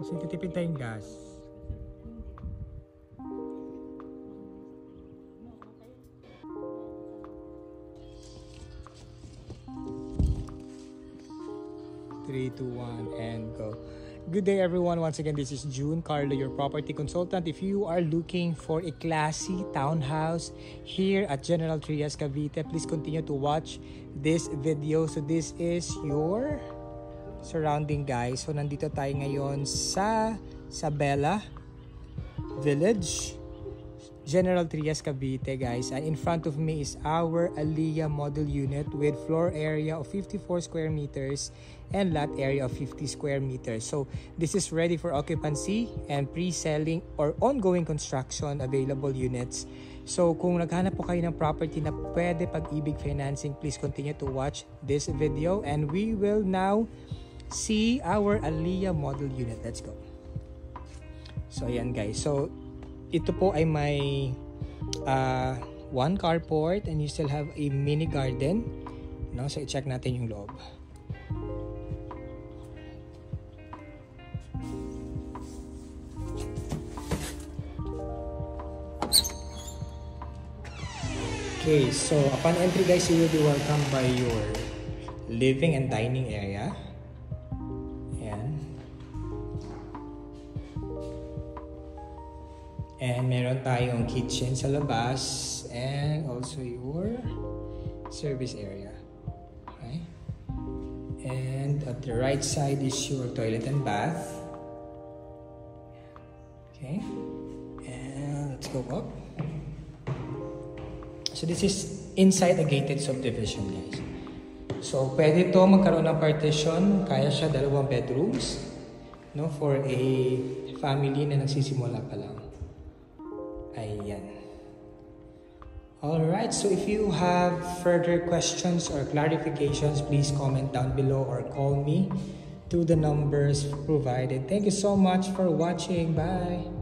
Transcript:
Kasi titipid tayong gas. Three, two, one, and go. Good day everyone. Once again, this is June Carlo, your property consultant. If you are looking for a classy townhouse here at General Trias, Cavite, please continue to watch this video. So this is your surrounding, guys. So nandito tayo ngayon sa Sabela Village, General Trias, Cavite, guys. And in front of me is our Aliyah model unit with floor area of 54 square meters and lot area of 50 square meters. So this is ready for occupancy and pre-selling or ongoing construction available units. So kung naghanap po kayo ng property na pwede pag-ibig financing, please continue to watch this video and we will now see our Aliyah model unit. Let's go. So ayan, guys. So ito po ay may one carport and you still have a mini garden, no? So i-check natin yung loob. Okay, so upon entry, guys, you will be welcomed by your living and dining area. Ayan. And meron tayong kitchen sa labas and also your service area. Okay. And at the right side is your toilet and bath. Okay. And let's go up. So this is inside a gated subdivision, guys. So pwede to magkaroon ng partition, kaya siya 2 bedrooms, no, for a family na nagsisimula pa lang. Ayan. Alright, so if you have further questions or clarifications, please comment down below or call me through the numbers provided. Thank you so much for watching. Bye!